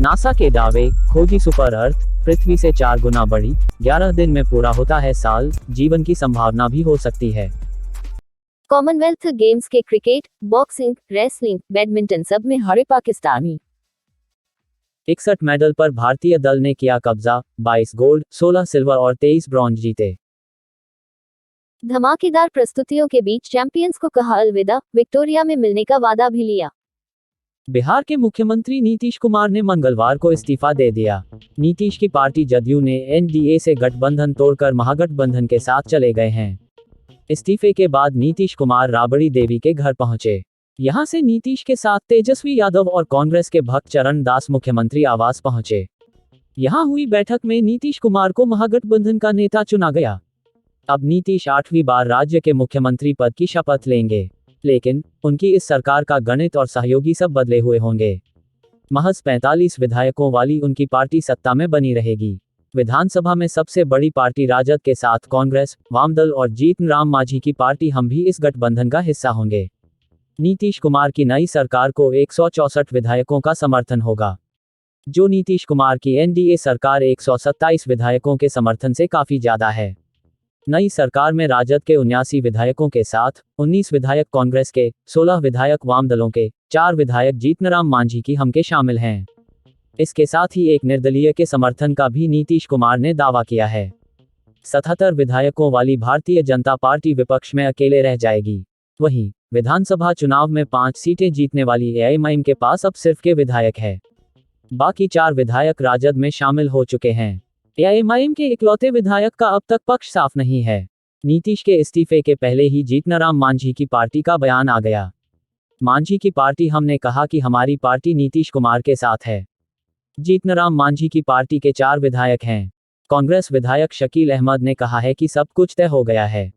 NASA के दावे, खोजी सुपर अर्थ, पृथ्वी से 4 गुना बड़ी, 11 दिन में पूरा होता है साल, जीवन की संभावना भी हो सकती है। कॉमनवेल्थ गेम्स के क्रिकेट, बॉक्सिंग, रेसलिंग, बैडमिंटन सब में हारे पाकिस्तानी। 61 मेडल पर भारतीय दल ने किया कब्जा, 22 गोल्ड, 16 सिल्वर और 23 ब्रॉन्ज जीते। धमाकेदार प्रस्तुतियों के बीच चैंपियंस को कहा अलविदा, विक्टोरिया में मिलने का वादा भी लिया। बिहार के मुख्यमंत्री नीतीश कुमार ने मंगलवार को इस्तीफा दे दिया। नीतीश की पार्टी जदयू ने एनडीए से गठबंधन तोड़कर महागठबंधन के साथ चले गए हैं। इस्तीफे के बाद नीतीश कुमार राबड़ी देवी के घर पहुंचे। यहां से नीतीश के साथ तेजस्वी यादव और कांग्रेस के भक्त चरण दास मुख्यमंत्री आवास पहुंचे। यहां हुई बैठक में नीतीश कुमार को महागठबंधन का नेता चुना गया। अब नीतीश 8वीं बार राज्य के मुख्यमंत्री पद की शपथ लेंगे, लेकिन उनकी इस सरकार का गणित और सहयोगी सब बदले हुए होंगे। महज 45 विधायकों वाली उनकी पार्टी सत्ता में बनी रहेगी। विधानसभा में सबसे बड़ी पार्टी राजद के साथ कांग्रेस, वामदल और जीतन राम मांझी की पार्टी हम भी इस गठबंधन का हिस्सा होंगे। नीतीश कुमार की नई सरकार को 164 विधायकों का समर्थन होगा, जो नीतीश कुमार की एनडीए सरकार 127 विधायकों के समर्थन से काफी ज्यादा है। नई सरकार में राजद के 79 विधायकों के साथ 19 विधायक कांग्रेस के, 16 विधायक वाम दलों के, 4 विधायक जीतनराम मांझी की हम के शामिल हैं। इसके साथ ही एक निर्दलीय के समर्थन का भी नीतीश कुमार ने दावा किया है। 77 विधायकों वाली भारतीय जनता पार्टी विपक्ष में अकेले रह जाएगी। वहीं विधानसभा चुनाव में 5 सीटें जीतने वाली एआईएमआईएम के पास अब सिर्फ के विधायक है। बाकी 4 विधायक राजद में शामिल हो चुके हैं। एआईएमआईएम के इकलौते विधायक का अब तक पक्ष साफ नहीं है। नीतीश के इस्तीफे के पहले ही जीतनराम मांझी की पार्टी का बयान आ गया। मांझी की पार्टी हमने कहा कि हमारी पार्टी नीतीश कुमार के साथ है। जीतनराम मांझी की पार्टी के 4 विधायक हैं। कांग्रेस विधायक शकील अहमद ने कहा है कि सब कुछ तय हो गया है।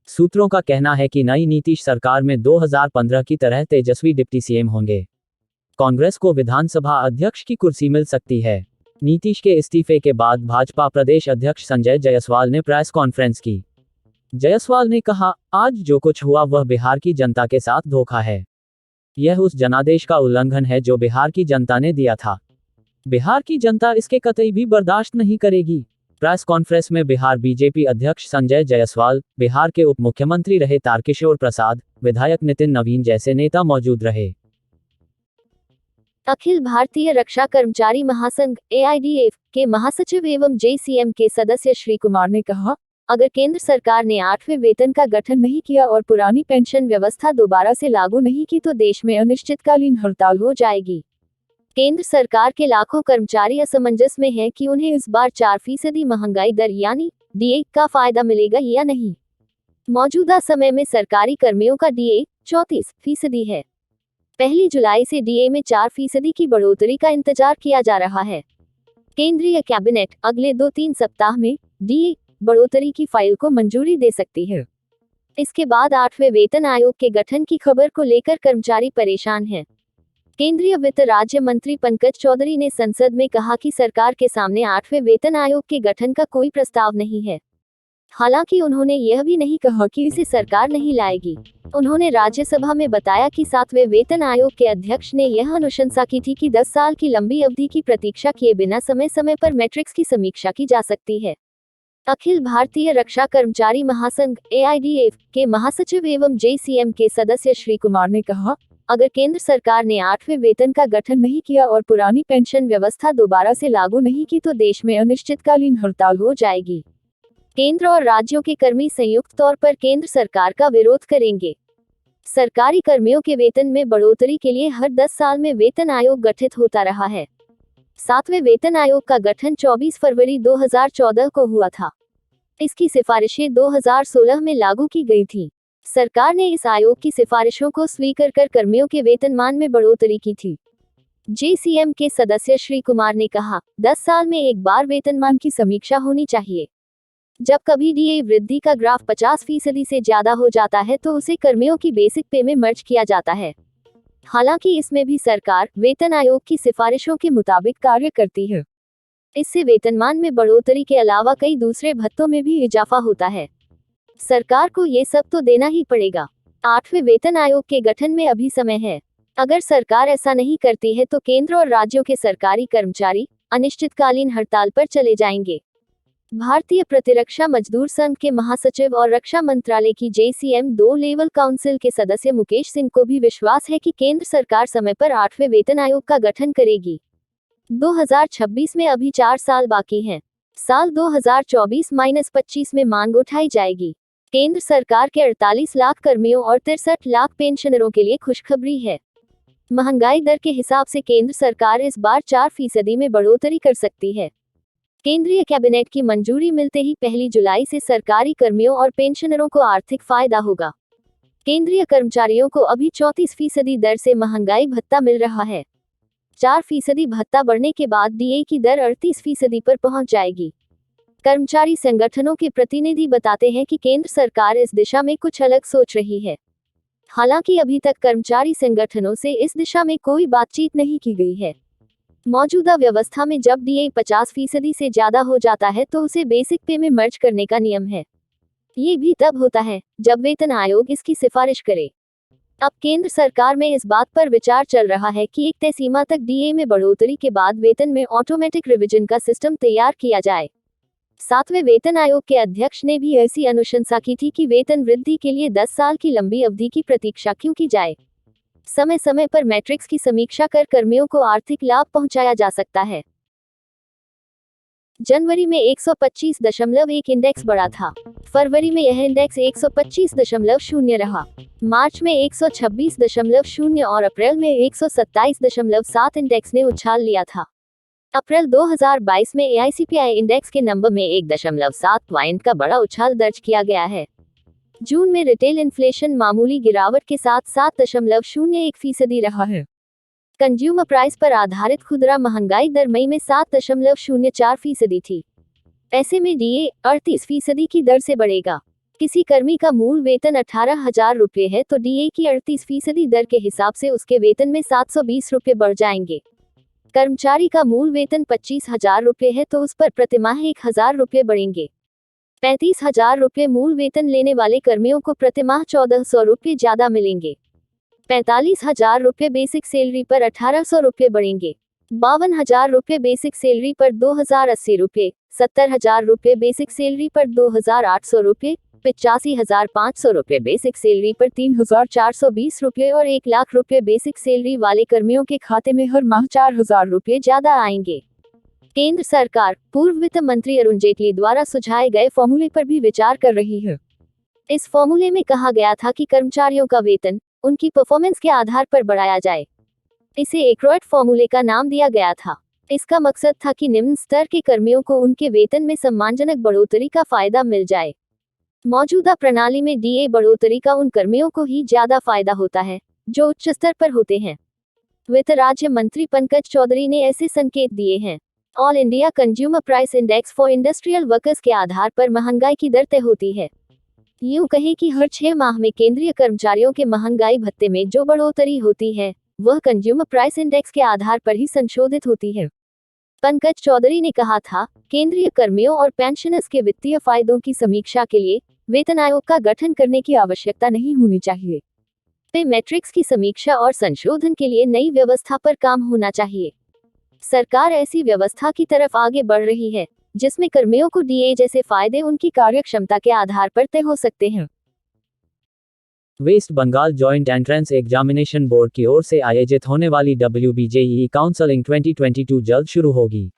सूत्रों का कहना है कि नई नीतीश सरकार में 2015 की तरह तेजस्वी डिप्टी सीएम होंगे। कांग्रेस को विधानसभा अध्यक्ष की कुर्सी मिल सकती है। नीतीश के इस्तीफे के बाद भाजपा प्रदेश अध्यक्ष संजय जायसवाल ने प्रेस कॉन्फ्रेंस की। जायसवाल ने कहा, आज जो कुछ हुआ वह बिहार की जनता के साथ धोखा है। यह उस जनादेश का उल्लंघन है जो बिहार की जनता ने दिया था। बिहार की जनता इसके कतई भी बर्दाश्त नहीं करेगी। प्रेस कॉन्फ्रेंस में बिहार बीजेपी अध्यक्ष संजय जायसवाल, बिहार के उप मुख्यमंत्री रहे तारकिशोर प्रसाद, विधायक नितिन नवीन जैसे नेता मौजूद रहे। अखिल भारतीय रक्षा कर्मचारी महासंघ एआईडीएफ के महासचिव एवं जेसीएम के सदस्य श्री कुमार ने कहा, अगर केंद्र सरकार ने 8वें वेतन का गठन नहीं किया और पुरानी पेंशन व्यवस्था दोबारा से लागू नहीं की तो देश में अनिश्चितकालीन हड़ताल हो जाएगी। केंद्र सरकार के लाखों कर्मचारी असमंजस में हैं कि उन्हें इस बार 4% महंगाई दर यानी डीए का फायदा मिलेगा या नहीं। मौजूदा समय में सरकारी कर्मियों का डीए 34% है। 1 जुलाई से डीए में 4% की बढ़ोतरी का इंतजार किया जा रहा है। केंद्रीय कैबिनेट अगले 2-3 सप्ताह में डीए बढ़ोतरी की फाइल को मंजूरी दे सकती है। इसके बाद 8वें वेतन आयोग के गठन की खबर को लेकर कर्मचारी परेशान हैं। केंद्रीय वित्त राज्य मंत्री पंकज चौधरी ने संसद में कहा कि सरकार के सामने 8वें वेतन आयोग के गठन का कोई प्रस्ताव नहीं है। हालांकि उन्होंने यह भी नहीं कहा कि इसे सरकार नहीं लाएगी। उन्होंने राज्यसभा में बताया कि 7वें वेतन आयोग के अध्यक्ष ने यह अनुशंसा की थी कि 10 साल की लंबी अवधि की प्रतीक्षा किए बिना समय समय पर मैट्रिक्स की समीक्षा की जा सकती है। अखिल भारतीय रक्षा कर्मचारी महासंघ एआईडीएफ के महासचिव एवं जेसीएम के सदस्य श्री कुमार ने कहा, अगर केंद्र सरकार ने 8वें वेतन का गठन नहीं किया और पुरानी पेंशन व्यवस्था दोबारा से लागू नहीं की तो देश में अनिश्चितकालीन हड़ताल हो जाएगी। केंद्र और राज्यों के कर्मी संयुक्त तौर पर केंद्र सरकार का विरोध करेंगे। सरकारी कर्मियों के वेतन में बढ़ोतरी के लिए हर 10 साल में वेतन आयोग गठित होता रहा है। 7वें वेतन आयोग का गठन 24 फरवरी 2014 को हुआ था। इसकी सिफारिशें 2016 में लागू की गई थी। सरकार ने इस आयोग की सिफारिशों को स्वीकार कर कर्मियों के वेतनमान में बढ़ोतरी की थी। जेसीएम के सदस्य श्री कुमार ने कहा, 10 साल में एक बार वेतनमान की समीक्षा होनी चाहिए। जब कभी डीए वृद्धि का ग्राफ 50% से ज्यादा हो जाता है तो उसे कर्मियों की बेसिक पे में मर्ज किया जाता है। हालांकि इसमें भी सरकार वेतन आयोग की सिफारिशों के मुताबिक कार्य करती है। इससे वेतनमान में बढ़ोतरी के अलावा कई दूसरे भत्तों में भी इजाफा होता है। सरकार को ये सब तो देना ही पड़ेगा। 8वें वेतन आयोग के गठन में अभी समय है। अगर सरकार ऐसा नहीं करती है तो केंद्र और राज्यों के सरकारी कर्मचारी अनिश्चितकालीन हड़ताल पर चले जाएंगे। भारतीय प्रतिरक्षा मजदूर संघ के महासचिव और रक्षा मंत्रालय की JCM 2 लेवल काउंसिल के सदस्य मुकेश सिंह को भी विश्वास है कि केंद्र सरकार समय पर 8वें वेतन आयोग का गठन करेगी। 2026 में अभी 4 साल बाकी हैं। साल 2024-25 में मांग उठाई जाएगी। केंद्र सरकार के 48 लाख कर्मियों और 63 लाख पेंशनरों के लिए खुशखबरी है। महंगाई दर के हिसाब से केंद्र सरकार इस बार 4% में बढ़ोतरी कर सकती है। केंद्रीय कैबिनेट की मंजूरी मिलते ही 1 जुलाई से सरकारी कर्मियों और पेंशनरों को आर्थिक फायदा होगा। केंद्रीय कर्मचारियों को अभी 34% दर से महंगाई भत्ता मिल रहा है। 4% भत्ता बढ़ने के बाद DA की दर 38% पर पहुंच जाएगी। कर्मचारी संगठनों के प्रतिनिधि बताते हैं कि केंद्र सरकार इस दिशा में कुछ अलग सोच रही है। हालांकि अभी तक कर्मचारी संगठनों से इस दिशा में कोई बातचीत नहीं की गई है। मौजूदा व्यवस्था में जब DA 50% से ज्यादा हो जाता है तो उसे बेसिक पे में मर्ज करने का नियम है। ये भी तब होता है जब वेतन आयोग इसकी सिफारिश करे। अब केंद्र सरकार में इस बात पर विचार चल रहा है कि एक तय सीमा तक DA में बढ़ोतरी के बाद वेतन में ऑटोमेटिक रिवीजन का सिस्टम तैयार किया जाए। 7वें वेतन आयोग के अध्यक्ष ने भी ऐसी अनुशंसा की थी कि वेतन वृद्धि के लिए 10 साल की लंबी अवधि की प्रतीक्षा क्यों की जाए। समय समय पर मैट्रिक्स की समीक्षा कर कर्मियों को आर्थिक लाभ पहुंचाया जा सकता है। जनवरी में 125.1 इंडेक्स बढ़ा था। फरवरी में यह इंडेक्स 125.0 रहा। मार्च में 126.0 और अप्रैल में 127.7 इंडेक्स ने उछाल लिया था। अप्रैल 2022 में AICPI इंडेक्स के नंबर में 1.7 पॉइंट का बड़ा उछाल दर्ज किया गया है। जून में रिटेल इन्फ्लेशन मामूली गिरावट के साथ 7.01% रहा है। कंज्यूमर प्राइस पर आधारित खुदरा महंगाई दर मई में 7.04% थी। ऐसे में DA 38% की दर से बढ़ेगा। किसी कर्मी का मूल वेतन 18,000 रुपये है तो DA की 38% दर के हिसाब से उसके वेतन में 720 रुपये बढ़ जाएंगे। कर्मचारी का मूल वेतन 25,000 रुपये है तो उस पर प्रतिमाह 1,000 रुपये बढ़ेंगे। 35,000 रुपये मूल वेतन लेने वाले कर्मियों को प्रतिमाह 1,400 रुपये ज्यादा मिलेंगे। 45,000 रुपये बेसिक सैलरी पर 1,800 रुपये बढ़ेंगे। 52,000 रुपये बेसिक सैलरी पर 2,080 रुपये, 70,000 रुपये बेसिक सैलरी पर 2,800 रुपये, 85,500 रुपये बेसिक सैलरी पर 3,420 रुपये और 1 लाख रुपये बेसिक सैलरी वाले कर्मियों के खाते में हर माह 4,000 रुपये ज्यादा आएंगे। केंद्र सरकार पूर्व वित्त मंत्री अरुण जेटली द्वारा सुझाए गए फॉर्मूले पर भी विचार कर रही है। इस फॉर्मूले में कहा गया था कि कर्मचारियों का वेतन उनकी परफॉर्मेंस के आधार पर बढ़ाया जाए। इसे एक्रोएट फॉर्मूले का नाम दिया गया था। इसका मकसद था कि निम्न स्तर के कर्मियों को उनके वेतन में सम्मानजनक बढ़ोतरी का फायदा मिल जाए। मौजूदा प्रणाली में DA बढ़ोतरी का उन कर्मियों को ही ज्यादा फायदा होता है जो उच्च स्तर पर होते हैं। वित्त राज्य मंत्री पंकज चौधरी ने ऐसे संकेत दिए हैं। All India consumer price index for industrial workers के आधार पर महंगाई की दर तय होती है। यूं कहें कि हर 6 माह में केंद्रीय कर्मचारियों के महंगाई भत्ते में जो बढ़ोतरी होती है वह कंज्यूमर प्राइस इंडेक्स के आधार पर ही संशोधित होती है। पंकज चौधरी ने कहा था, केंद्रीय कर्मियों और पेंशनर्स के वित्तीय फायदों की समीक्षा के लिए वेतन आयोग का गठन करने की आवश्यकता नहीं होनी चाहिए। पे मैट्रिक्स की समीक्षा और संशोधन के लिए नई व्यवस्था पर काम होना चाहिए। सरकार ऐसी व्यवस्था की तरफ आगे बढ़ रही है जिसमें कर्मियों को DA जैसे फायदे उनकी कार्यक्षमता के आधार पर तय हो सकते हैं। West Bengal joint entrance examination board की ओर से आयोजित होने वाली WBJEE काउंसलिंग 2022 जल्द शुरू होगी।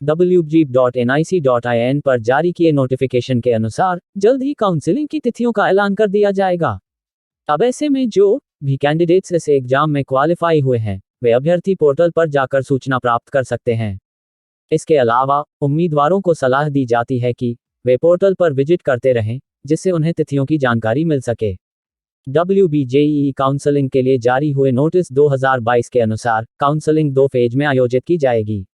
wbjeb.nic.in पर जारी किए नोटिफिकेशन के अनुसार जल्द ही काउंसलिंग की तिथियों का ऐलान कर दिया जाएगा। अब ऐसे में जो भी कैंडिडेट्स इस एग्जाम में क्वालिफाई हुए हैं वे अभ्यर्थी पोर्टल पर जाकर सूचना प्राप्त कर सकते हैं। इसके अलावा उम्मीदवारों को सलाह दी जाती है कि वे पोर्टल पर विजिट करते रहें जिससे उन्हें तिथियों की जानकारी मिल सके। WBJEE काउंसलिंग के लिए जारी हुए नोटिस 2022 के अनुसार काउंसलिंग 2 फेज में आयोजित की जाएगी।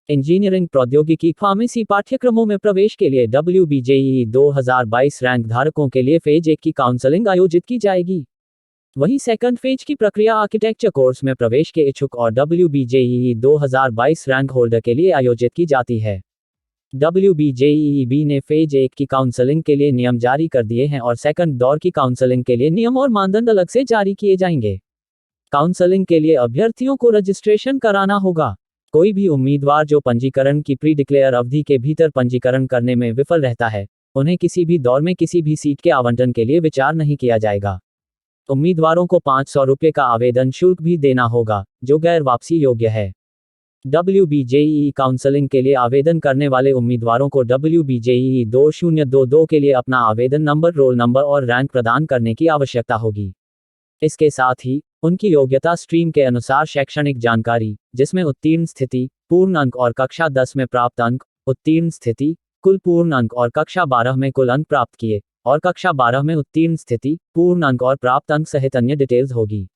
इंजीनियरिंग प्रौद्योगिकी फार्मेसी पाठ्यक्रमों में प्रवेश के लिए WBJEE 2022 रैंक धारकों के लिए फेज 1 की काउंसलिंग आयोजित की जाएगी। वहीं सेकंड फेज की प्रक्रिया आर्किटेक्चर कोर्स में प्रवेश के इच्छुक और WBJEE 2022 रैंक होल्डर के लिए आयोजित की जाती है। WBJEE ने फेज 1 की काउंसलिंग के लिए नियम जारी कर दिए हैं और सेकंड दौर की काउंसलिंग के लिए नियम और मानदंड अलग से जारी किए जाएंगे। काउंसलिंग के लिए अभ्यर्थियों को रजिस्ट्रेशन कराना होगा। कोई भी उम्मीदवार जो पंजीकरण की प्री डिक्लेयर अवधि के भीतर पंजीकरण करने में विफल रहता है, उन्हें किसी भी दौर में किसी भी सीट के आवंटन के लिए विचार नहीं किया जाएगा। उम्मीदवारों को 500 रुपये का आवेदन शुल्क भी देना होगा, जो गैर वापसी योग्य है। WBJEE काउंसलिंग के लिए आवेदन करने वाले उम्मीदवारों को WBJEE 2022 के लिए अपना आवेदन नंबर, रोल नंबर और रैंक प्रदान करने की आवश्यकता होगी। इसके साथ ही उनकी योग्यता स्ट्रीम के अनुसार शैक्षणिक जानकारी, जिसमें उत्तीर्ण स्थिति, पूर्ण अंक और कक्षा 10 में प्राप्त अंक, उत्तीर्ण स्थिति, कुल पूर्ण अंक और कक्षा 12 में कुल अंक प्राप्त किए, और कक्षा 12 में उत्तीर्ण स्थिति, पूर्ण अंक और प्राप्त अंक सहित अन्य डिटेल्स होगी।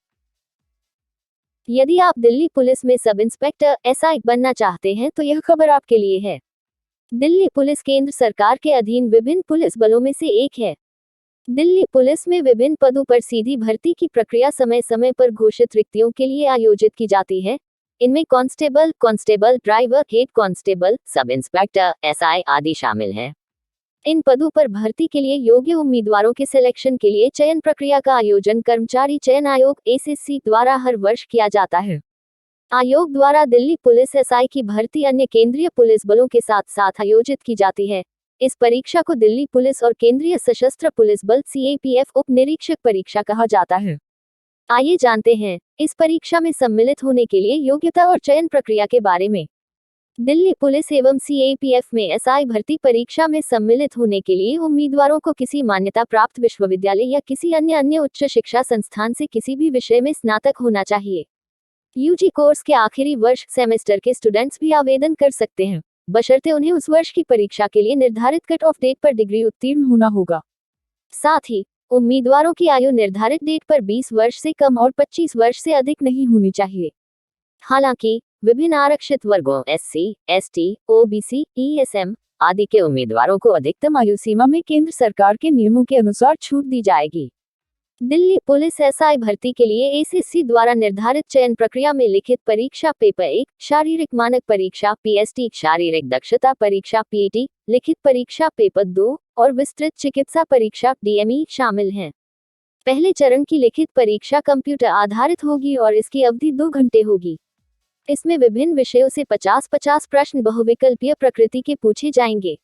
यदि आप दिल्ली पुलिस में सब इंस्पेक्टर SI बनना चाहते हैं तो यह खबर आपके लिए है। दिल्ली पुलिस केंद्र सरकार के अधीन विभिन्न पुलिस बलों में से एक है। दिल्ली पुलिस में विभिन्न पदों पर सीधी भर्ती की प्रक्रिया समय समय पर घोषित रिक्तियों के लिए आयोजित की जाती है। इनमें constable, driver, head constable, sub inspector, SI आदि शामिल हैं। इन पदों पर भर्ती के लिए योग्य उम्मीदवारों के सिलेक्शन के लिए चयन प्रक्रिया का आयोजन कर्मचारी चयन आयोग SSC द्वारा हर वर्ष किया जाता है। आयोग द्वारा दिल्ली पुलिस SI की भर्ती अन्य केंद्रीय पुलिस बलों के साथ साथ आयोजित की जाती है। इस परीक्षा को दिल्ली पुलिस और केंद्रीय सशस्त्र पुलिस बल CAPF उप निरीक्षक परीक्षा कहा जाता है। आइए जानते हैं इस परीक्षा में सम्मिलित होने के लिए योग्यता और चयन प्रक्रिया के बारे में। दिल्ली पुलिस एवं CAPF में SI भर्ती परीक्षा में सम्मिलित होने के लिए उम्मीदवारों को किसी मान्यता प्राप्त विश्वविद्यालय या किसी अन्य उच्च शिक्षा संस्थान से किसी भी विषय में स्नातक होना चाहिए। UG कोर्स के आखिरी वर्ष सेमेस्टर के स्टूडेंट्स भी आवेदन कर सकते हैं, बशर्ते उन्हें उस वर्ष की परीक्षा के लिए निर्धारित कट ऑफ डेट पर डिग्री उत्तीर्ण होना होगा। साथ ही उम्मीदवारों की आयु निर्धारित डेट पर 20 वर्ष से कम और 25 वर्ष से अधिक नहीं होनी चाहिए। हालांकि विभिन्न आरक्षित वर्गों SC, ST, OBC, ESM आदि के उम्मीदवारों को अधिकतम आयु सीमा में केंद्र सरकार के नियमों के अनुसार छूट दी जाएगी। दिल्ली पुलिस SI भर्ती के लिए SSC द्वारा निर्धारित चयन प्रक्रिया में लिखित परीक्षा पेपर 1, शारीरिक मानक परीक्षा PST, शारीरिक दक्षता परीक्षा PAT, लिखित परीक्षा पेपर 2 और विस्तृत चिकित्सा परीक्षा DME शामिल हैं। पहले चरण की लिखित परीक्षा कंप्यूटर आधारित होगी और इसकी अवधि 2 घंटे होगी। इसमें विभिन्न विषयों से 50-50 प्रश्न बहुविकल्पीय प्रकृति के पूछे जाएंगे।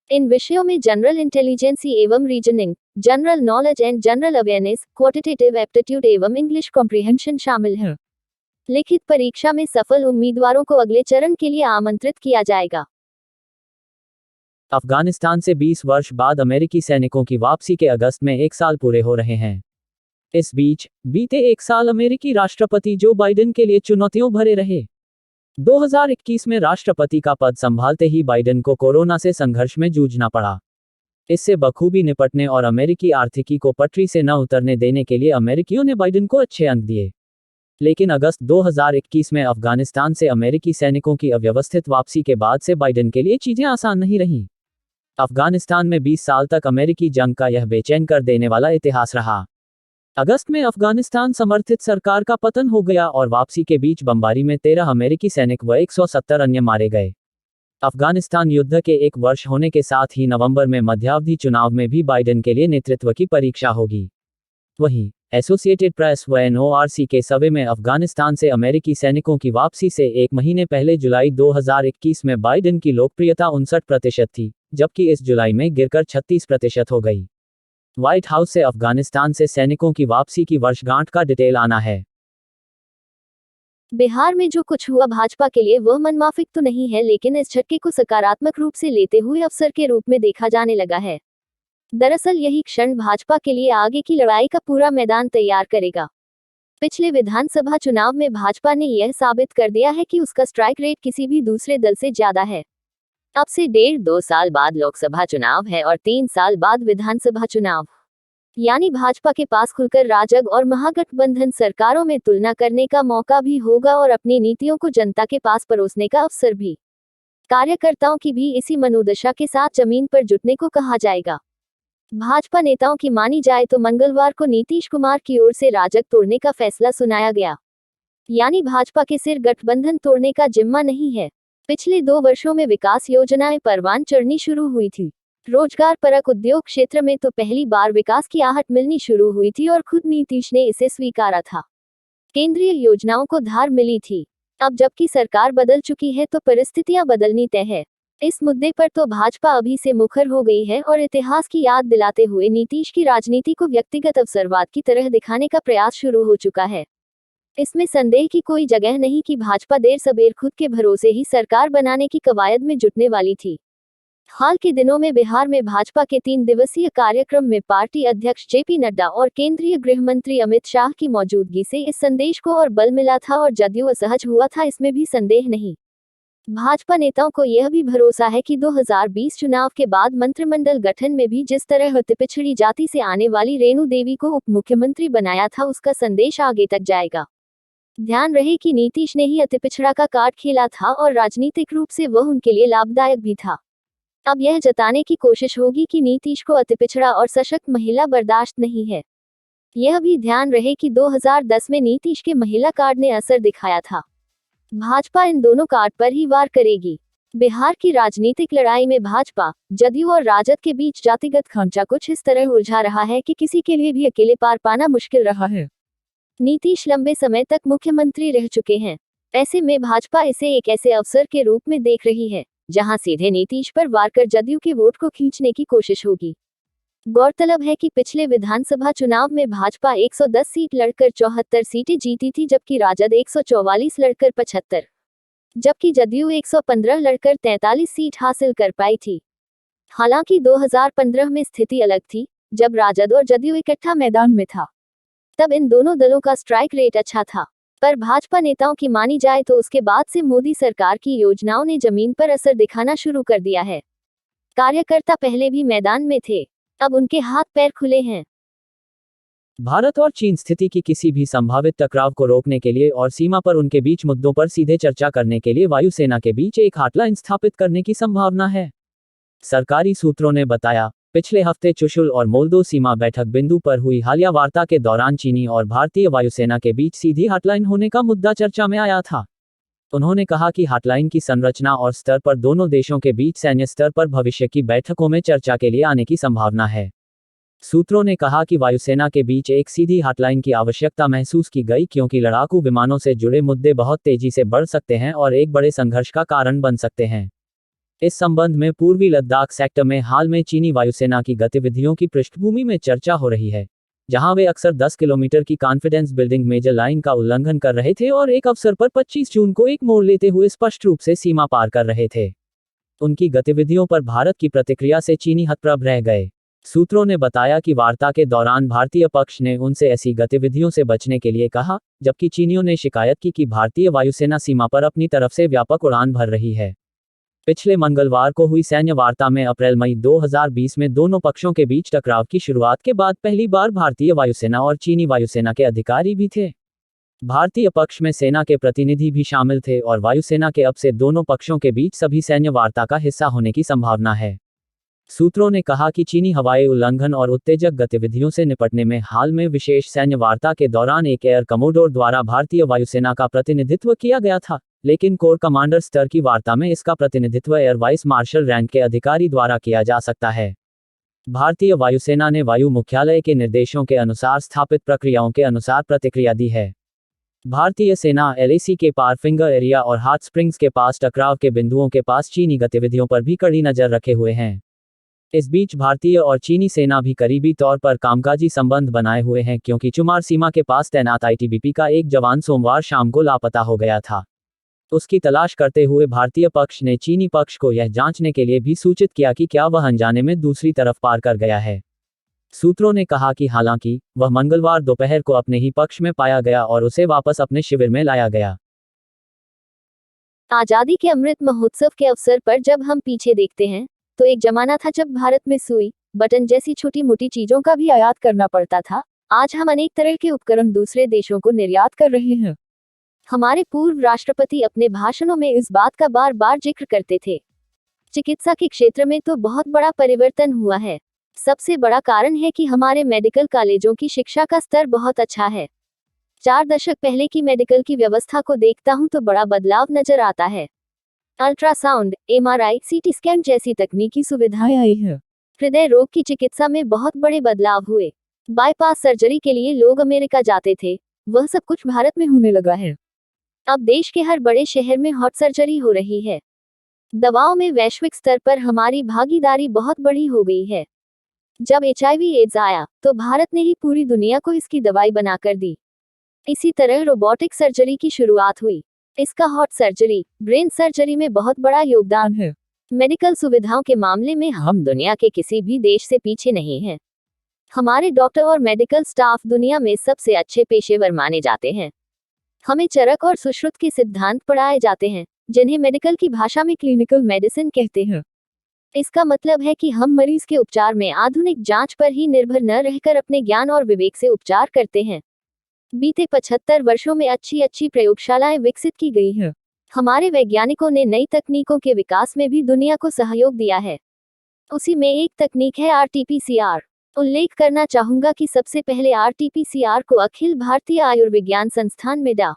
इन विषयों में जनरल इंटेलिजेंस एवं reasoning, general knowledge and general awareness, quantitative aptitude एवं इंग्लिश कॉम्प्रिहेंशन शामिल हैं। लिखित परीक्षा में सफल उम्मीदवारों को अगले चरण के लिए आमंत्रित किया जाएगा। अफगानिस्तान से 20 वर्ष बाद अमेरिकी सैनिकों की वापसी के अगस्त में 1 साल पूरे हो रहे हैं। इस बीच बीते 1 साल अमेरिकी राष्ट्रपति जो बाइडेन के लिए चुनौतियों भरे रहे। 2021 में राष्ट्रपति का पद संभालते ही बाइडेन को कोरोना से संघर्ष में जूझना पड़ा। इससे बखूबी निपटने और अमेरिकी आर्थिकी को पटरी से न उतरने देने के लिए अमेरिकियों ने बाइडेन को अच्छे अंक दिए। लेकिन अगस्त 2021 में अफगानिस्तान से अमेरिकी सैनिकों की अव्यवस्थित वापसी के बाद से बाइडेन के लिए चीजें आसान नहीं रहीं। अफगानिस्तान में 20 साल तक अमेरिकी जंग का यह बेचैन कर देने वाला इतिहास रहा। अगस्त में अफगानिस्तान समर्थित सरकार का पतन हो गया और वापसी के बीच बमबारी में 13 अमेरिकी सैनिक व 170 अन्य मारे गए। अफगानिस्तान युद्ध के 1 वर्ष होने के साथ ही नवंबर में मध्यावधि चुनाव में भी बाइडेन के लिए नेतृत्व की परीक्षा होगी। वहीं एसोसिएटेड प्रेस व NORC के सर्वे में अफगानिस्तान से अमेरिकी सैनिकों की वापसी से 1 महीने पहले जुलाई 2021 में बाइडेन की लोकप्रियता 59% थी, जबकि इस जुलाई में गिरकर 36% हो गई। व्हाइट हाउस से अफगानिस्तान से सैनिकों की वापसी की वर्षगांठ का डिटेल आना है। बिहार में जो कुछ हुआ भाजपा के लिए वह मनमाफिक तो नहीं है, लेकिन इस झटके को सकारात्मक रूप से लेते हुए अवसर के रूप में देखा जाने लगा है। दरअसल यही क्षण भाजपा के लिए आगे की लड़ाई का पूरा मैदान तैयार करेगा। पिछले विधानसभा चुनाव में भाजपा ने यह साबित कर दिया है कि उसका स्ट्राइक रेट किसी भी दूसरे दल से ज्यादा है। अब से 1.5-2 साल बाद लोकसभा चुनाव है और 3 साल बाद विधानसभा चुनाव, यानी भाजपा के पास खुलकर राजग और महागठबंधन सरकारों में तुलना करने का मौका भी होगा और अपनी नीतियों को जनता के पास परोसने का अवसर भी। कार्यकर्ताओं की भी इसी मनोदशा के साथ जमीन पर जुटने को कहा जाएगा। भाजपा नेताओं की मानी जाए तो मंगलवार को नीतीश कुमार की ओर से राजग तोड़ने का फैसला सुनाया गया, यानी भाजपा के सिर गठबंधन तोड़ने का जिम्मा नहीं है। पिछले 2 वर्षों में विकास योजनाएं परवान चढ़नी शुरू हुई थी। रोजगार परक उद्योग क्षेत्र में तो पहली बार विकास की आहट मिलनी शुरू हुई थी और खुद नीतीश ने इसे स्वीकारा था। केंद्रीय योजनाओं को धार मिली थी। अब जबकि सरकार बदल चुकी है तो परिस्थितियां बदलनी तय है। इस मुद्दे पर तो भाजपा अभी से मुखर हो गई है और इतिहास की याद दिलाते हुए नीतीश की राजनीति को व्यक्तिगत अवसरवाद की तरह दिखाने का प्रयास शुरू हो चुका है। इसमें संदेह की कोई जगह नहीं कि भाजपा देर सबेर खुद के भरोसे ही सरकार बनाने की कवायद में जुटने वाली थी। हाल के दिनों में बिहार में भाजपा के 3 दिवसीय कार्यक्रम में पार्टी अध्यक्ष जेपी नड्डा और केंद्रीय गृह मंत्री अमित शाह की मौजूदगी से इस संदेश को और बल मिला था और जदयू असहज हुआ था, इसमें भी संदेह नहीं। भाजपा नेताओं को यह भी भरोसा है कि 2020 चुनाव के बाद मंत्रिमंडल गठन में भी जिस तरह अति पिछड़ी जाति से आने वाली रेणु देवी को उप मुख्यमंत्री बनाया था, उसका संदेश आगे तक जाएगा। ध्यान रहे कि नीतीश ने ही अति पिछड़ा का कार्ड खेला था और राजनीतिक रूप से वह उनके लिए लाभदायक भी था। अब यह जताने की कोशिश होगी कि नीतीश को अति पिछड़ा और सशक्त महिला बर्दाश्त नहीं है। यह भी ध्यान रहे कि 2010 में नीतीश के महिला कार्ड ने असर दिखाया था। भाजपा इन दोनों कार्ड पर ही वार करेगी। बिहार की राजनीतिक लड़ाई में भाजपा, जदयू और राजद के बीच जातिगत खांचा कुछ इस तरह उलझा रहा है कि किसी के लिए भी अकेले पार पाना मुश्किल रहा है। नीतीश लंबे समय तक मुख्यमंत्री रह चुके हैं। ऐसे में भाजपा इसे एक ऐसे अवसर के रूप में देख रही है जहां सीधे नीतीश पर वार कर जदयू के वोट को खींचने की कोशिश होगी। गौरतलब है कि पिछले विधानसभा चुनाव में भाजपा 110 सीट लड़कर 74 सीटें जीती थी, जबकि राजद 144 लड़कर 75, जबकि जदयू 115 लड़कर 43 सीट हासिल कर पाई थी। हालांकि 2015 में स्थिति अलग थी, जब राजद और जदयू इकट्ठा मैदान में था। तब इन दोनों दलों का स्ट्राइक रेट अच्छा था, पर भाजपा नेताओं की मानी जाए तो उसके बाद से मोदी सरकार की योजनाओं ने जमीन पर असर दिखाना शुरू कर दिया है। कार्यकर्ता पहले भी मैदान में थे, अब उनके हाथ पैर खुले हैं। भारत और चीन स्थिति की किसी भी संभावित टकराव को रोकने के लिए और सीमा पर उनके बीच मुद्दों पर सीधे चर्चा करने के लिए वायुसेना के बीच एक हॉटलाइन स्थापित करने की संभावना है। सरकारी सूत्रों ने बताया, पिछले हफ्ते चुशुल और मोल्दो सीमा बैठक बिंदु पर हुई हालिया वार्ता के दौरान चीनी और भारतीय वायुसेना के बीच सीधी हॉटलाइन होने का मुद्दा चर्चा में आया था। उन्होंने कहा कि हॉटलाइन की संरचना और स्तर पर दोनों देशों के बीच सैन्य स्तर पर भविष्य की बैठकों में चर्चा के लिए आने की संभावना है। सूत्रों ने कहा कि वायुसेना के बीच एक सीधी हॉटलाइन की आवश्यकता महसूस की गई क्योंकि लड़ाकू विमानों से जुड़े मुद्दे बहुत तेजी से बढ़ सकते हैं और एक बड़े संघर्ष का कारण बन सकते हैं। इस संबंध में पूर्वी लद्दाख सेक्टर में हाल में चीनी वायुसेना की गतिविधियों की पृष्ठभूमि में चर्चा हो रही है, जहां वे अक्सर 10 किलोमीटर की कॉन्फिडेंस बिल्डिंग मेजर लाइन का उल्लंघन कर रहे थे और एक अवसर पर 25 जून को एक मोड़ लेते हुए स्पष्ट रूप से सीमा पार कर रहे थे। उनकी गतिविधियों पर भारत की प्रतिक्रिया से चीनी हतप्रभ रह गए। सूत्रों ने बताया कि वार्ता के दौरान भारतीय पक्ष ने उनसे ऐसी गतिविधियों से बचने के लिए कहा, जबकि चीनियों ने शिकायत की कि भारतीय वायुसेना सीमा पर अपनी तरफ से व्यापक उड़ान भर रही है। पिछले मंगलवार को हुई सैन्य वार्ता में अप्रैल-मई 2020 में दोनों पक्षों के बीच टकराव की शुरुआत के बाद पहली बार भारतीय वायुसेना और चीनी वायुसेना के अधिकारी भी थे। भारतीय पक्ष में सेना के प्रतिनिधि भी शामिल थे और वायुसेना के अब से दोनों पक्षों के बीच सभी सैन्य वार्ता का हिस्सा होने की संभावना है। सूत्रों ने कहा कि चीनी हवाई उल्लंघन और उत्तेजक गतिविधियों से निपटने में हाल में विशेष सैन्य वार्ता के दौरान एक एयर कमोडोर द्वारा भारतीय वायुसेना का प्रतिनिधित्व किया गया था, लेकिन कोर कमांडर स्तर की वार्ता में इसका प्रतिनिधित्व एयर वाइस मार्शल रैंक के अधिकारी द्वारा किया जा सकता है। भारतीय वायुसेना ने वायु मुख्यालय के निर्देशों के अनुसार स्थापित प्रक्रियाओं के अनुसार प्रतिक्रिया दी है। भारतीय सेना एलएसी के पार फिंगर एरिया और हॉट स्प्रिंग्स के पास टकराव के बिंदुओं के पास चीनी गतिविधियों पर भी कड़ी नजर रखे हुए हैं। इस बीच भारतीय और चीनी सेना भी करीबी तौर पर कामकाजी संबंध बनाए हुए हैं, क्योंकि चुमार सीमा के पास तैनात आईटीबीपी का एक जवान सोमवार शाम को लापता हो गया था। उसकी तलाश करते हुए भारतीय पक्ष ने चीनी पक्ष को यह जांचने के लिए भी सूचित किया कि क्या वह अनजाने में दूसरी तरफ पार कर गया है। सूत्रों ने कहा कि हालांकि वह मंगलवार दोपहर को अपने ही पक्ष में पाया गया और उसे वापस अपने शिविर में लाया गया। आजादी के अमृत महोत्सव के अवसर पर जब हम पीछे देखते हैं तो एक जमाना था जब भारत में सुई, बटन जैसी छोटी मोटी चीजों का भी आयात करना पड़ता था। आज हम अनेक तरह के उपकरण दूसरे देशों को निर्यात कर रहे हैं। हमारे पूर्व राष्ट्रपति अपने भाषणों में इस बात का बार बार जिक्र करते थे। चिकित्सा के क्षेत्र में तो बहुत बड़ा परिवर्तन हुआ है। सबसे बड़ा कारण है कि हमारे मेडिकल कॉलेजों की शिक्षा का स्तर बहुत अच्छा है। 4 दशक पहले की मेडिकल की व्यवस्था को देखता हूं तो बड़ा बदलाव नजर आता है। अल्ट्रासाउंड, एमआरआई, सीटी स्कैन जैसी तकनीकी सुविधाएं आई हैं। हृदय रोग की चिकित्सा में बहुत बड़े बदलाव हुए। बाईपास सर्जरी के लिए लोग अमेरिका जाते थे, वह सब कुछ भारत में होने लगा है। अब देश के हर बड़े शहर में हॉट सर्जरी हो रही है। दवाओं में वैश्विक स्तर पर हमारी भागीदारी बहुत बड़ी हो गई है। जब HIV एड्स आया तो भारत ने ही पूरी दुनिया को इसकी दवाई बनाकर दी। इसी तरह रोबोटिक सर्जरी की शुरुआत हुई। इसका हॉट सर्जरी, ब्रेन सर्जरी में बहुत बड़ा योगदान है। मेडिकल सुविधाओं के मामले में हम दुनिया के किसी भी देश से पीछे नहीं हैं। हमारे डॉक्टर और मेडिकल स्टाफ दुनिया में सबसे अच्छे पेशेवर माने जाते हैं। हमें चरक और सुश्रुत के सिद्धांत पढ़ाए जाते हैं, जिन्हें मेडिकल की भाषा में क्लिनिकल मेडिसिन कहते हैं। इसका मतलब है कि हम मरीज के उपचार में आधुनिक जांच पर ही निर्भर न रहकर अपने ज्ञान और विवेक से उपचार करते हैं। बीते 75 वर्षों में अच्छी प्रयोगशालाएं विकसित की गई हैं। हमारे वैज्ञानिकों ने नई तकनीकों के विकास में भी दुनिया को सहयोग दिया है। उसी में एक तकनीक है RT-PCR। उल्लेख करना चाहूंगा कि सबसे पहले RT-PCR को अखिल भारतीय आयुर्विज्ञान संस्थान में डॉ.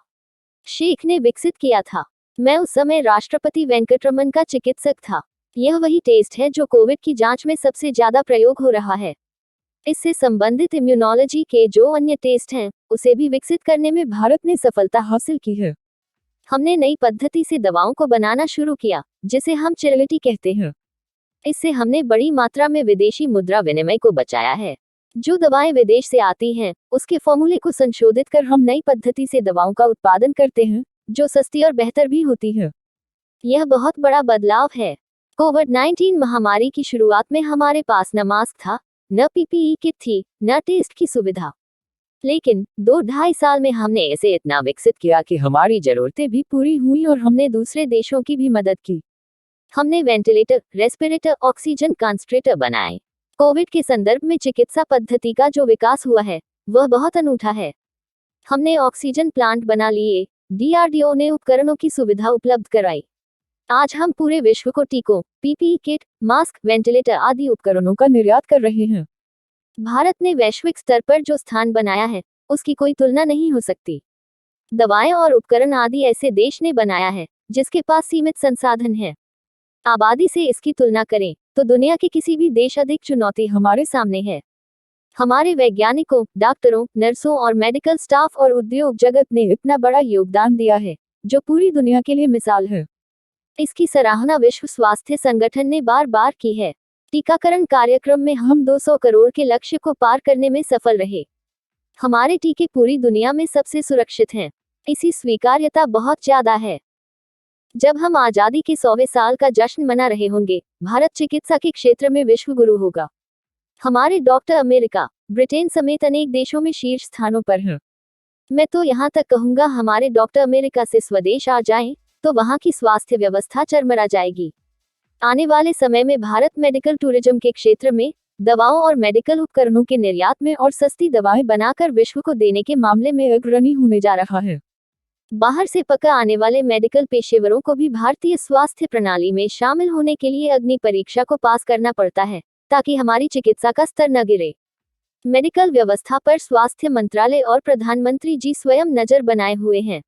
शेख ने विकसित किया था। मैं उस समय राष्ट्रपति वेंकटरमन का चिकित्सक था। यह वही टेस्ट है जो कोविड की जांच में सबसे ज्यादा प्रयोग हो रहा है। इससे संबंधित इम्यूनोलॉजी के जो अन्य टेस्ट हैं, उसे भी विकसित करने में भारत ने सफलता हासिल की है। हमने नई पद्धति से दवाओं को बनाना शुरू किया, जिसे हम चिरलिटी कहते हैं। इससे हमने बड़ी मात्रा में विदेशी मुद्रा विनिमय को बचाया है। जो दवाएं विदेश से आती हैं, उसके फॉर्मूले को संशोधित कर हम नई पद्धति से दवाओं का उत्पादन करते हैं, जो सस्ती और बेहतर भी होती है। यह बहुत बड़ा बदलाव है। कोविड-19 महामारी की शुरुआत में हमारे पास न मास्क था, न PPE किट थी, न टेस्ट की सुविधा। लेकिन 2-2.5 साल में हमने इसे इतना विकसित किया कि हमारी जरूरतें भी पूरी हुई और हमने दूसरे देशों की भी मदद की। हमने वेंटिलेटर, रेस्पिरेटर, ऑक्सीजन कंसंट्रेटर बनाए। कोविड के संदर्भ में चिकित्सा पद्धति का जो विकास हुआ है, वह बहुत अनूठा है। हमने ऑक्सीजन प्लांट बना लिए, DRDO ने उपकरणों की सुविधा उपलब्ध कराई। आज हम पूरे विश्व को टीकों, PPE किट, मास्क, वेंटिलेटर आदि उपकरणों का निर्यात कर रहे हैं। भारत ने वैश्विक स्तर पर जो स्थान बनाया है, उसकी कोई तुलना नहीं हो सकती। दवाएं और उपकरण आदि ऐसे देश ने बनाया है, जिसके पास सीमित संसाधन है। आबादी से इसकी तुलना करें, तो दुनिया के किसी भी देश अधिक चुनौती हमारे सामने है। हमारे वैज्ञानिकों, डॉक्टरों, नर्सों और मेडिकल स्टाफ और उद्योग जगत ने इतना बड़ा योगदान दिया है, जो पूरी दुनिया के लिए मिसाल है। इसकी सराहना विश्व स्वास्थ्य संगठन ने बार बार की है। टीकाकरण कार्यक्रम में हम 200 करोड़ के लक्ष्य को पार करने में सफल रहे। हमारे टीके पूरी दुनिया में सबसे सुरक्षित हैं। इसकी स्वीकार्यता बहुत ज्यादा है। जब हम आजादी के 100वें साल का जश्न मना रहे होंगे, भारत चिकित्सा के क्षेत्र में विश्व गुरु होगा। हमारे डॉक्टर अमेरिका, ब्रिटेन समेत अनेक देशों में शीर्ष स्थानों पर हैं। मैं तो यहाँ तक कहूँगा, हमारे डॉक्टर अमेरिका से स्वदेश आ जाएं, तो वहाँ की स्वास्थ्य व्यवस्था चरमरा जाएगी। आने वाले समय में भारत मेडिकल टूरिज्म के क्षेत्र में, दवाओं और मेडिकल उपकरणों के निर्यात में और सस्ती दवाएं बनाकर विश्व को देने के मामले में अग्रणी होने जा रहा है। बाहर से पका आने वाले मेडिकल पेशेवरों को भी भारतीय स्वास्थ्य प्रणाली में शामिल होने के लिए अग्नि परीक्षा को पास करना पड़ता है, ताकि हमारी चिकित्सा का स्तर न गिरे। मेडिकल व्यवस्था पर स्वास्थ्य मंत्रालय और प्रधानमंत्री जी स्वयं नजर बनाए हुए हैं।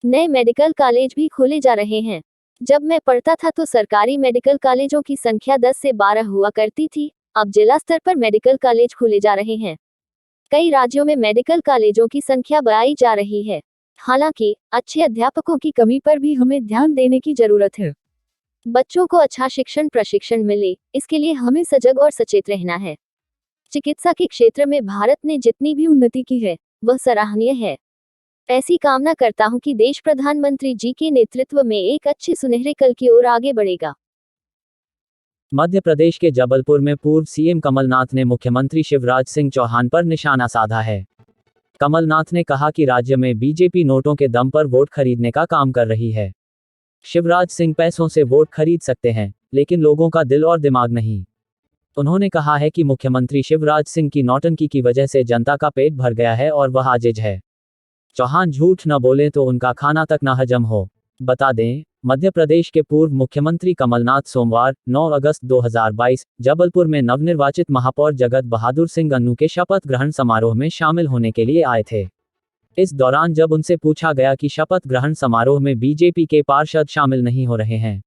नए मेडिकल कॉलेज भी खोले जा रहे हैं। जब मैं पढ़ता था तो सरकारी मेडिकल कॉलेजों की संख्या 10 से 12 हुआ करती थी। अब जिला स्तर पर मेडिकल कॉलेज खोले जा रहे हैं। कई राज्यों में मेडिकल कॉलेजों की संख्या बढ़ाई जा रही है। हालांकि अच्छे अध्यापकों की कमी पर भी हमें ध्यान देने की जरूरत है। बच्चों को अच्छा शिक्षण प्रशिक्षण मिले, इसके लिए हमें सजग और सचेत रहना है। चिकित्सा के क्षेत्र में भारत ने जितनी भी उन्नति की है, वह सराहनीय है। ऐसी कामना करता हूं कि देश प्रधानमंत्री जी के नेतृत्व में एक अच्छे सुनहरे कल की ओर आगे बढ़ेगा। मध्य प्रदेश के जबलपुर में पूर्व CM कमलनाथ ने मुख्यमंत्री शिवराज सिंह चौहान पर निशाना साधा है। कमलनाथ ने कहा कि राज्य में BJP नोटों के दम पर वोट खरीदने का काम कर रही है। शिवराज सिंह पैसों से वोट खरीद सकते हैं, लेकिन लोगों का दिल और दिमाग नहीं। उन्होंने कहा है कि मुख्यमंत्री शिवराज सिंह की नौटंकी की वजह से जनता का पेट भर गया है और वह आजिज है। चौहान झूठ न बोले तो उनका खाना तक न हजम हो। बता दें, मध्य प्रदेश के पूर्व मुख्यमंत्री कमलनाथ सोमवार 9 अगस्त 2022 जबलपुर में नवनिर्वाचित महापौर जगत बहादुर सिंह अन्नू के शपथ ग्रहण समारोह में शामिल होने के लिए आए थे। इस दौरान जब उनसे पूछा गया कि शपथ ग्रहण समारोह में BJP के पार्षद शामिल नहीं हो रहे हैं,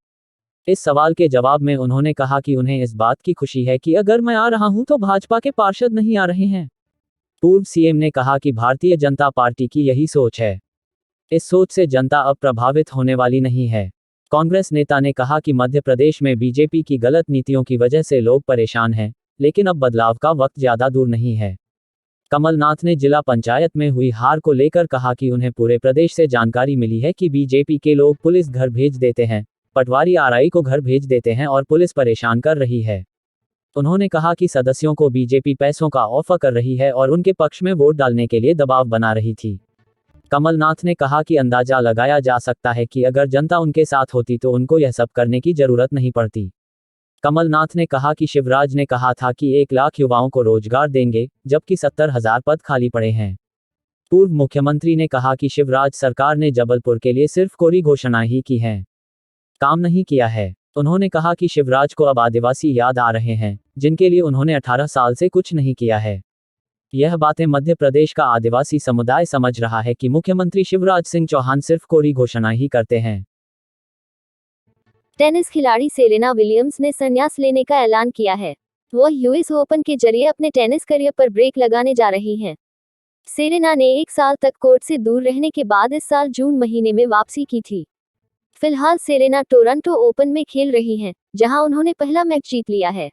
इस सवाल के जवाब में उन्होंने कहा कि उन्हें इस बात की खुशी है कि अगर मैं आ रहा हूं तो भाजपा के पार्षद नहीं आ रहे हैं। पूर्व सीएम ने कहा कि भारतीय जनता पार्टी की यही सोच है। इस सोच से जनता अब प्रभावित होने वाली नहीं है। कांग्रेस नेता ने कहा कि मध्य प्रदेश में बीजेपी की गलत नीतियों की वजह से लोग परेशान हैं, लेकिन अब बदलाव का वक्त ज्यादा दूर नहीं है। कमलनाथ ने जिला पंचायत में हुई हार को लेकर कहा कि उन्हें पूरे प्रदेश से जानकारी मिली है कि बीजेपी के लोग पुलिस घर भेज देते हैं, पटवारी आरआई को घर भेज देते हैं और पुलिस परेशान कर रही है। उन्होंने कहा कि सदस्यों को बीजेपी पैसों का ऑफर कर रही है और उनके पक्ष में वोट डालने के लिए दबाव बना रही थी। कमलनाथ ने कहा कि अंदाजा लगाया जा सकता है कि अगर जनता उनके साथ होती तो उनको यह सब करने की जरूरत नहीं पड़ती। कमलनाथ ने कहा कि शिवराज ने कहा था कि 1 लाख युवाओं को रोजगार देंगे, जबकि 70,000 पद खाली पड़े हैं। पूर्व मुख्यमंत्री ने कहा कि शिवराज सरकार ने जबलपुर के लिए सिर्फ कोरी घोषणाएं ही की हैं, काम नहीं किया है। उन्होंने कहा कि शिवराज को अब आदिवासी याद आ रहे हैं, जिनके लिए उन्होंने 18 साल से कुछ नहीं किया है। यह बातें मध्य प्रदेश का आदिवासी समुदाय समझ रहा है कि मुख्यमंत्री शिवराज सिंह चौहान सिर्फ कोरी घोषणाएं ही करते हैं। टेनिस खिलाड़ी सेरेना विलियम्स ने संन्यास लेने का ऐलान किया है। वह यूएस ओपन के जरिए अपने टेनिस करियर पर ब्रेक लगाने जा रही हैं। सेरेना ने 1 साल तक कोर्ट से दूर रहने के बाद इस साल जून महीने में वापसी की थी। फिलहाल सेरेना टोरंटो ओपन में खेल रही हैं, जहां उन्होंने पहला मैच जीत लिया है।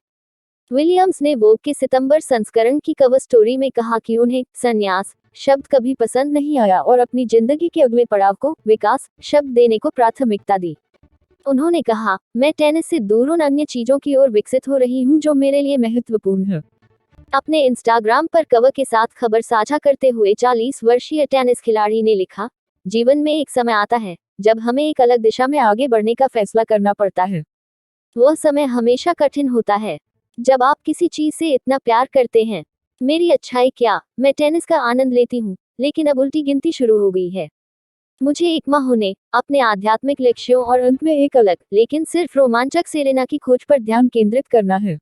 विलियम्स ने वोग के सितंबर संस्करण की कवर स्टोरी में कहा कि उन्हें संन्यास शब्द कभी पसंद नहीं आया और अपनी जिंदगी के अगले पड़ाव को विकास शब्द देने को प्राथमिकता दी। उन्होंने कहा, मैं टेनिस से दूर उन अन्य चीजों की ओर विकसित हो रही हूं जो मेरे लिए महत्वपूर्ण है। अपने इंस्टाग्राम पर कवर के साथ खबर साझा करते हुए 40 वर्षीय टेनिस खिलाड़ी ने लिखा, जीवन में एक समय आता है जब हमें एक अलग दिशा में आगे बढ़ने का फैसला करना पड़ता है। वह समय हमेशा कठिन होता है जब आप किसी चीज से इतना प्यार करते हैं। मेरी अच्छाई क्या, मैं टेनिस का आनंद लेती हूँ, लेकिन अब उल्टी गिनती शुरू हो गई है। मुझे एक माँ होने, अपने आध्यात्मिक लक्ष्यों और अंत में एक अलग लेकिन सिर्फ रोमांचक सेरेना की खोज पर ध्यान केंद्रित करना है।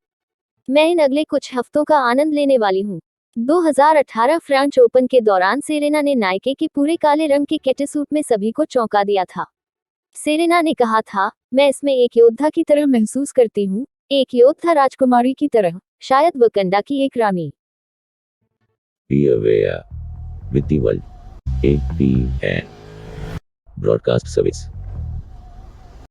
मैं इन अगले कुछ हफ्तों का आनंद लेने वाली हूँ। 2018 फ्रेंच ओपन के दौरान सेरेना ने नाइके के पूरे काले रंग के कैटेसूट में सभी को चौंका दिया था। सेरेना ने कहा था, मैं इसमें एक योद्धा की तरह महसूस करती हूँ, एक योद्धा राजकुमारी की तरह, शायद वकंडा की एक रानी। Be aware with the world. APN Broadcast Service.